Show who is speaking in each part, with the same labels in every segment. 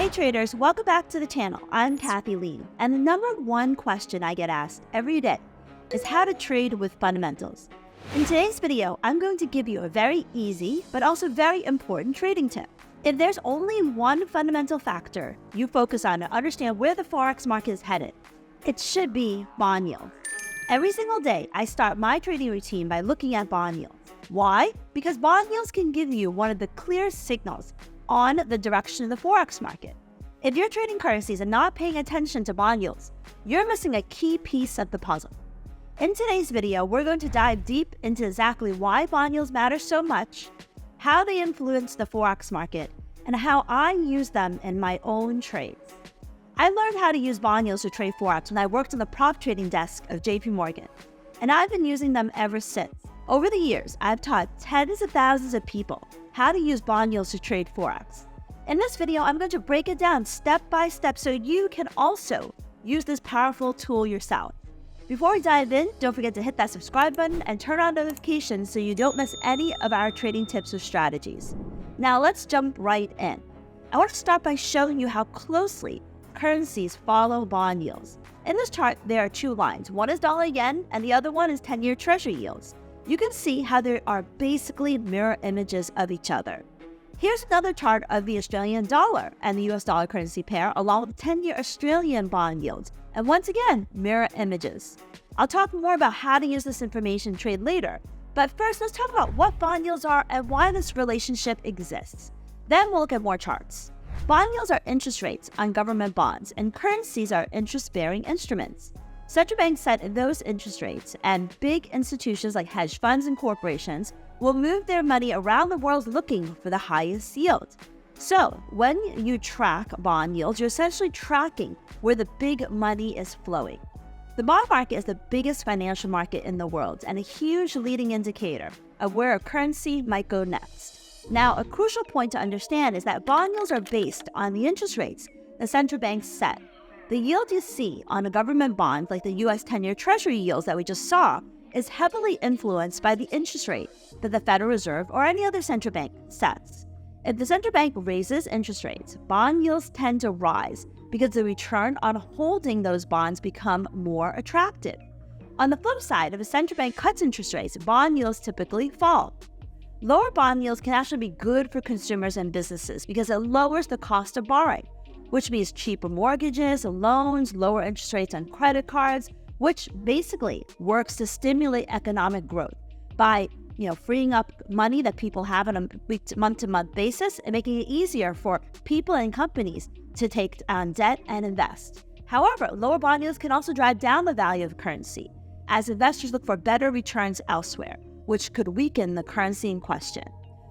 Speaker 1: Hey traders, welcome back to the channel. I'm Lien, and the number one question I get asked every day is how to trade with fundamentals. In today's video, I'm going to give you a very easy but also very important trading tip. If there's only one fundamental factor you focus on to understand where the forex market is headed, it should be bond yield. Every single day, I start my trading routine by looking at bond yields. Why? Because bond yields can give you one of the clear signals on the direction of the forex market. If you're trading currencies and not paying attention to bond yields, you're missing a key piece of the puzzle. In today's video, we're going to dive deep into exactly why bond yields matter so much, how they influence the forex market, and how I use them in my own trades. I learned how to use bond yields to trade forex when I worked on the prop trading desk of JP Morgan, and I've been using them ever since. Over the years, I've taught tens of thousands of people how to use bond yields to trade forex. In this video, I'm going to break it down step by step so you can also use this powerful tool yourself. Before we dive in, don't forget to hit that subscribe button and turn on notifications so you don't miss any of our trading tips or strategies. Now let's jump right in. I want to start by showing you how closely currencies follow bond yields. In this chart, there are two lines. One is dollar yen and the other one is 10-year treasury yields. You can see how they are basically mirror images of each other. Here's another chart of the Australian dollar and the US dollar currency pair along with 10-year Australian bond yields. And once again, mirror images. I'll talk more about how to use this information in trade later. But first, let's talk about what bond yields are and why this relationship exists. Then we'll look at more charts. Bond yields are interest rates on government bonds, and currencies are interest-bearing instruments. Central banks set those interest rates, and big institutions like hedge funds and corporations will move their money around the world looking for the highest yield. So, when you track bond yields, you're essentially tracking where the big money is flowing. The bond market is the biggest financial market in the world and a huge leading indicator of where a currency might go next. Now, a crucial point to understand is that bond yields are based on the interest rates the central banks set. The yield you see on a government bond, like the US 10-year treasury yields that we just saw, is heavily influenced by the interest rate that the Federal Reserve or any other central bank sets. If the central bank raises interest rates, bond yields tend to rise because the return on holding those bonds become more attractive. On the flip side, if a central bank cuts interest rates, bond yields typically fall. Lower bond yields can actually be good for consumers and businesses because it lowers the cost of borrowing, which means cheaper mortgages, loans, lower interest rates on credit cards, which basically works to stimulate economic growth by freeing up money that people have on a month-to-month basis and making it easier for people and companies to take on debt and invest. However, lower bond yields can also drive down the value of currency as investors look for better returns elsewhere, which could weaken the currency in question.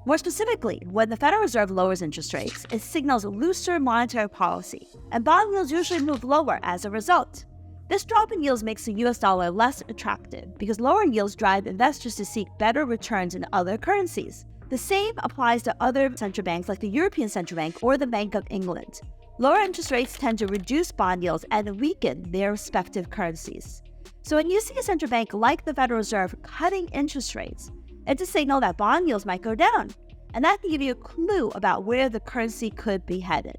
Speaker 1: More specifically, when the Federal Reserve lowers interest rates, it signals looser monetary policy, and bond yields usually move lower as a result. This drop in yields makes the US dollar less attractive because lower yields drive investors to seek better returns in other currencies. The same applies to other central banks like the European Central Bank or the Bank of England. Lower interest rates tend to reduce bond yields and weaken their respective currencies. So when you see a central bank like the Federal Reserve cutting interest rates, it's a signal that bond yields might go down, and that can give you a clue about where the currency could be headed.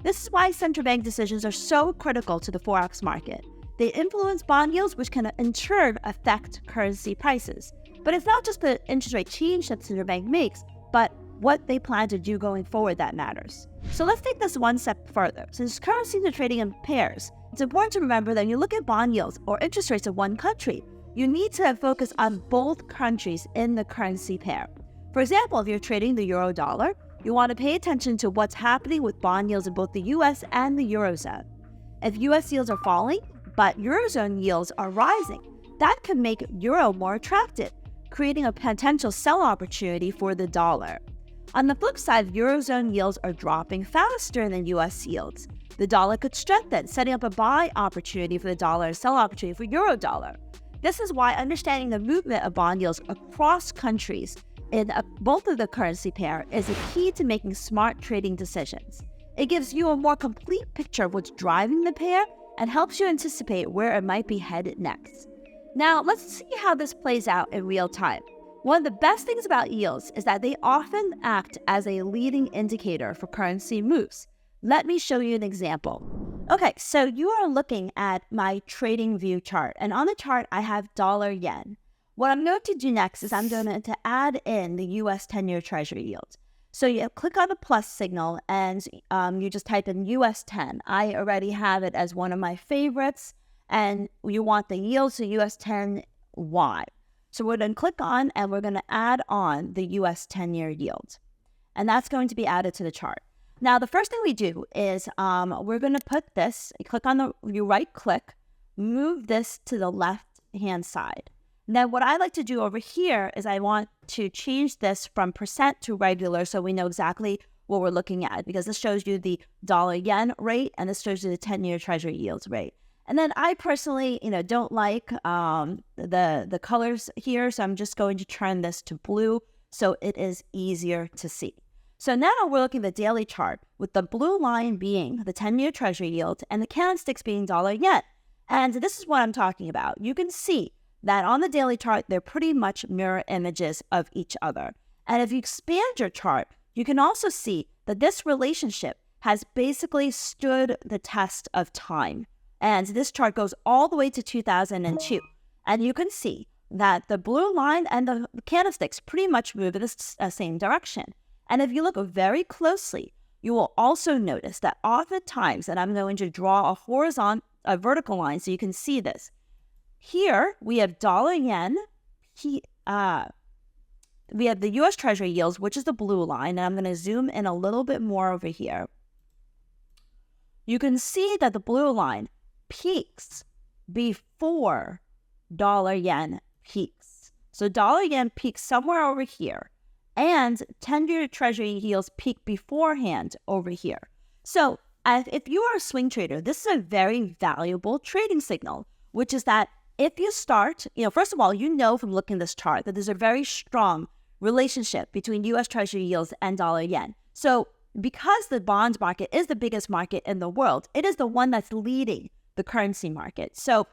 Speaker 1: This is why central bank decisions are so critical to the forex market. They influence bond yields, which can in turn affect currency prices. But it's not just the interest rate change that the central bank makes, but what they plan to do going forward that matters. So let's take this one step further. Since currencies are trading in pairs, it's important to remember that when you look at bond yields or interest rates of one country, you need to focus on both countries in the currency pair. For example, if you're trading the euro dollar, you want to pay attention to what's happening with bond yields in both the US and the Eurozone. If US yields are falling, but Eurozone yields are rising, that can make euro more attractive, creating a potential sell opportunity for the dollar. On the flip side, Eurozone yields are dropping faster than US yields. The dollar could strengthen, setting up a buy opportunity for the dollar and sell opportunity for euro dollar. This is why understanding the movement of bond yields across countries in both of the currency pair is a key to making smart trading decisions. It gives you a more complete picture of what's driving the pair and helps you anticipate where it might be headed next. Now, let's see how this plays out in real time. One of the best things about yields is that they often act as a leading indicator for currency moves. Let me show you an example. Okay, so you are looking at my trading view chart, and on the chart I have dollar yen. What I'm going to do next is I'm going to add in the US 10-year Treasury yield. So you click on the plus signal and you just type in US 10. I already have it as one of my favorites, and you want the yield, so US 10Y. So we're going to click on and we're going to add on the US 10-year yield. And that's going to be added to the chart. Now, the first thing we do is we're going to put this, you right click, move this to the left-hand side. Then what I like to do over here is I want to change this from percent to regular so we know exactly what we're looking at, because this shows you the dollar yen rate and this shows you the 10-year Treasury yields rate. And then I personally, don't like the colors here, so I'm just going to turn this to blue so it is easier to see. So now we're looking at the daily chart with the blue line being the 10-year Treasury yield and the candlesticks being dollar yen. And this is what I'm talking about. You can see that on the daily chart, they're pretty much mirror images of each other. And if you expand your chart, you can also see that this relationship has basically stood the test of time. And this chart goes all the way to 2002. And you can see that the blue line and the candlesticks pretty much move in the same direction. And if you look very closely, you will also notice that oftentimes, and I'm going to draw a vertical line so you can see this. Here, we have dollar yen, we have the US Treasury yields, which is the blue line, and I'm going to zoom in a little bit more over here. You can see that the blue line peaks before dollar yen peaks. So dollar yen peaks somewhere over here, and 10-year Treasury yields peak beforehand over here. So if you are a swing trader, this is a very valuable trading signal, which is that if you start, first of all, from looking at this chart that there's a very strong relationship between US Treasury yields and dollar yen. So because the bond market is the biggest market in the world, it is the one that's leading the currency market. So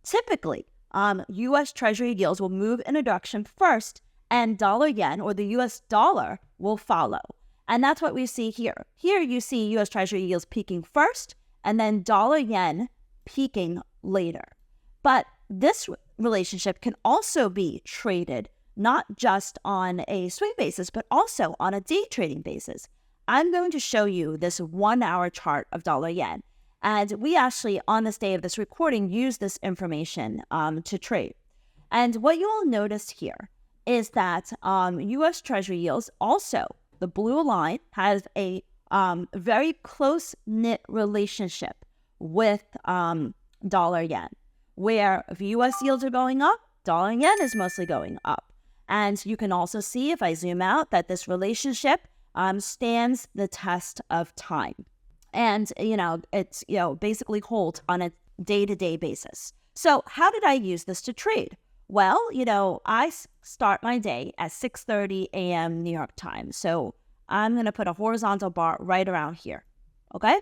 Speaker 1: typically, US Treasury yields will move in a direction first, and dollar yen, or the US dollar, will follow. And that's what we see here. Here you see US Treasury yields peaking first, and then dollar yen peaking later. But this relationship can also be traded not just on a swing basis, but also on a day trading basis. I'm going to show you this 1-hour chart of dollar yen. And we actually, on this day of this recording, use this information to trade. And what you will notice here is that US Treasury yields, also the blue line, has a very close-knit relationship with dollar yen, where if US yields are going up, dollar yen is mostly going up. And you can also see, if I zoom out, that this relationship stands the test of time. And, it's, basically holds on a day-to-day basis. So how did I use this to trade? Well, I start my day at 6:30 a.m. New York time. So I'm going to put a horizontal bar right around here. Okay?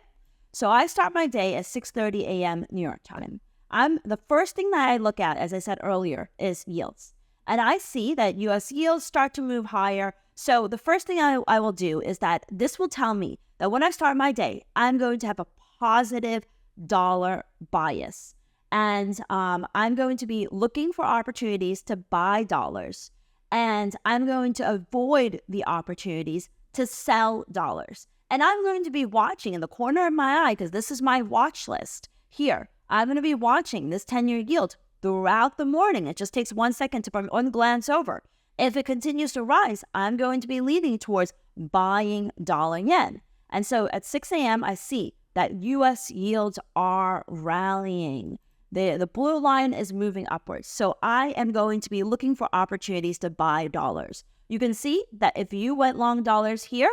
Speaker 1: So I start my day at 6:30 a.m. New York time. The first thing that I look at, as I said earlier, is yields. And I see that US yields start to move higher. So the first thing I will do is that this will tell me that when I start my day, I'm going to have a positive dollar bias. And I'm going to be looking for opportunities to buy dollars. And I'm going to avoid the opportunities to sell dollars. And I'm going to be watching in the corner of my eye, because this is my watch list here. I'm going to be watching this 10-year yield throughout the morning. It just takes 1 second to one glance over. If it continues to rise, I'm going to be leaning towards buying dollar yen. And so at 6 a.m., I see that US yields are rallying. The blue line is moving upwards. So I am going to be looking for opportunities to buy dollars. You can see that if you went long dollars here,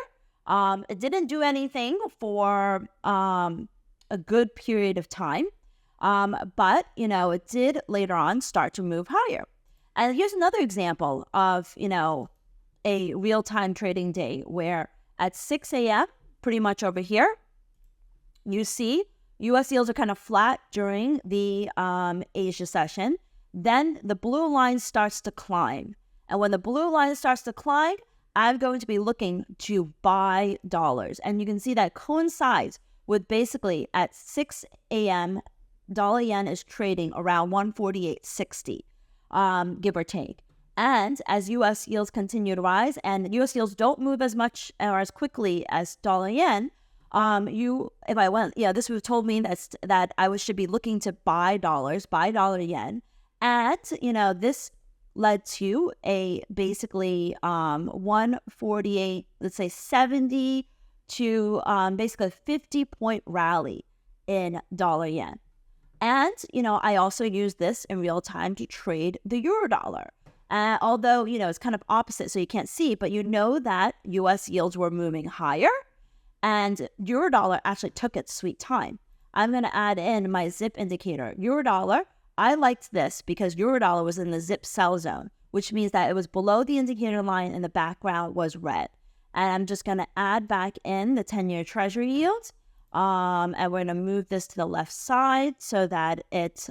Speaker 1: it didn't do anything for a good period of time. But, it did later on start to move higher. And here's another example of, a real-time trading day where at 6 a.m., pretty much over here, you see US yields are kind of flat during the Asia session. Then the blue line starts to climb. And when the blue line starts to climb, I'm going to be looking to buy dollars. And you can see that coincides with basically at 6 a.m., dollar yen is trading around 148.60, give or take. And as U.S. yields continue to rise, and U.S. yields don't move as much or as quickly as dollar yen, this would have told me that I should be looking to buy dollars, buy dollar yen. And, this led to a basically 148, let's say 70 to basically a 50-point rally in dollar yen. And, I also use this in real time to trade the euro dollar. Although, it's kind of opposite, so you can't see, but that U.S. yields were moving higher and euro dollar actually took its sweet time. I'm going to add in my zip indicator. Euro dollar, I liked this because euro dollar was in the zip sell zone, which means that it was below the indicator line and the background was red. And I'm just going to add back in the 10-year treasury yield. And we're going to move this to the left side so that it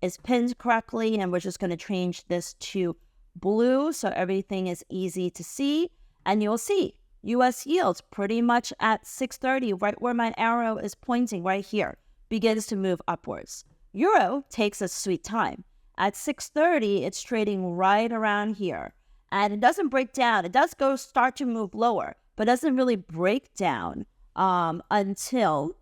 Speaker 1: is pinned correctly. And we're just going to change this to blue so everything is easy to see. And you'll see U.S. yields pretty much at 630, right where my arrow is pointing right here, begins to move upwards. Euro takes a sweet time. At 630, it's trading right around here. And it doesn't break down. It does start to move lower, but doesn't really break down until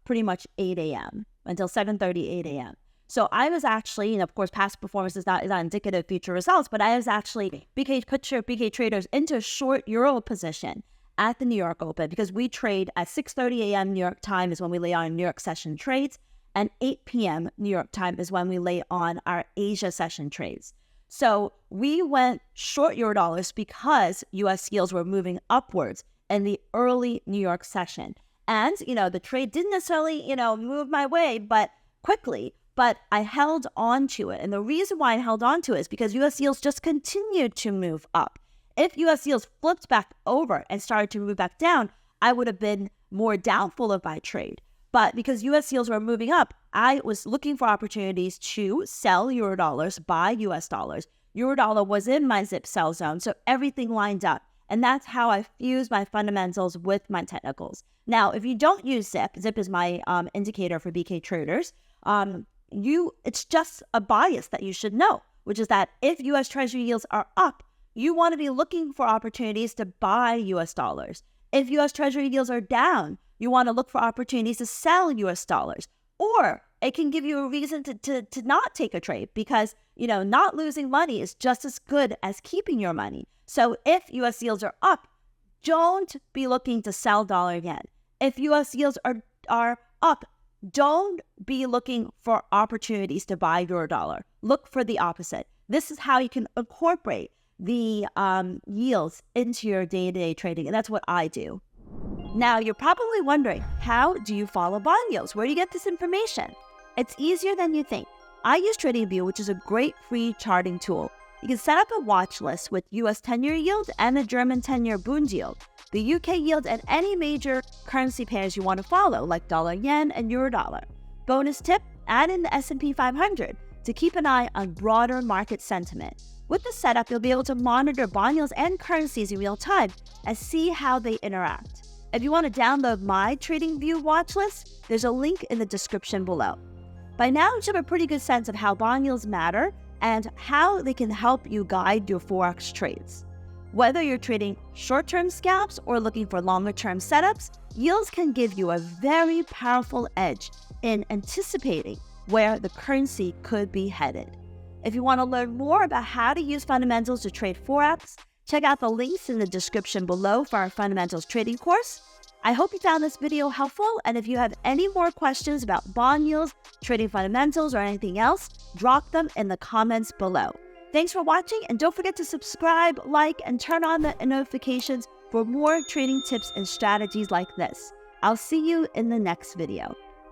Speaker 1: pretty much 8 a.m., until 7:30, 8 a.m. So I was actually, of course, past performance is not indicative of future results, but I was actually put your BK traders into a short euro position at the New York Open because we trade at 6:30 a.m. New York time is when we lay on New York session trades, and 8 p.m. New York time is when we lay on our Asia session trades. So we went short euro dollars because U.S. yields were moving upwards in the early New York session. And, the trade didn't necessarily, move my way, but quickly. But I held on to it. And the reason why I held on to it is because U.S. yields just continued to move up. If U.S. yields flipped back over and started to move back down, I would have been more doubtful of my trade. But because U.S. yields were moving up, I was looking for opportunities to sell euro dollars, buy U.S. dollars. Euro dollar was in my zip sell zone, so everything lined up. And that's how I fused my fundamentals with my technicals. Now, if you don't use zip is my indicator for BK traders, it's just a bias that you should know, which is that if U.S. Treasury yields are up, you want to be looking for opportunities to buy U.S. dollars. If U.S. Treasury yields are down, you want to look for opportunities to sell U.S. dollars. Or it can give you a reason to not take a trade because, not losing money is just as good as keeping your money. So if U.S. yields are up, don't be looking to sell dollar yen. If U.S. yields are up, don't be looking for opportunities to buy euro dollar. Look for the opposite. This is how you can incorporate the yields into your day-to-day trading, and that's what I do. Now, you're probably wondering, how do you follow bond yields? Where do you get this information? It's easier than you think. I use TradingView, which is a great free charting tool. You can set up a watch list with US 10-year yield and the German 10-year Bund yield, the UK yield, and any major currency pairs you want to follow, like dollar yen and euro dollar. Bonus tip, add in the S&P 500 to keep an eye on broader market sentiment. With the setup, you'll be able to monitor bond yields and currencies in real time and see how they interact. If you want to download my TradingView watch list, there's a link in the description below. By now, you should have a pretty good sense of how bond yields matter and how they can help you guide your forex trades. Whether you're trading short-term scalps or looking for longer-term setups, yields can give you a very powerful edge in anticipating where the currency could be headed. If you want to learn more about how to use fundamentals to trade forex, check out the links in the description below for our fundamentals trading course. I hope you found this video helpful, and if you have any more questions about bond yields, trading fundamentals, or anything else, drop them in the comments below. Thanks for watching, and don't forget to subscribe, like, and turn on the notifications for more trading tips and strategies like this. I'll see you in the next video.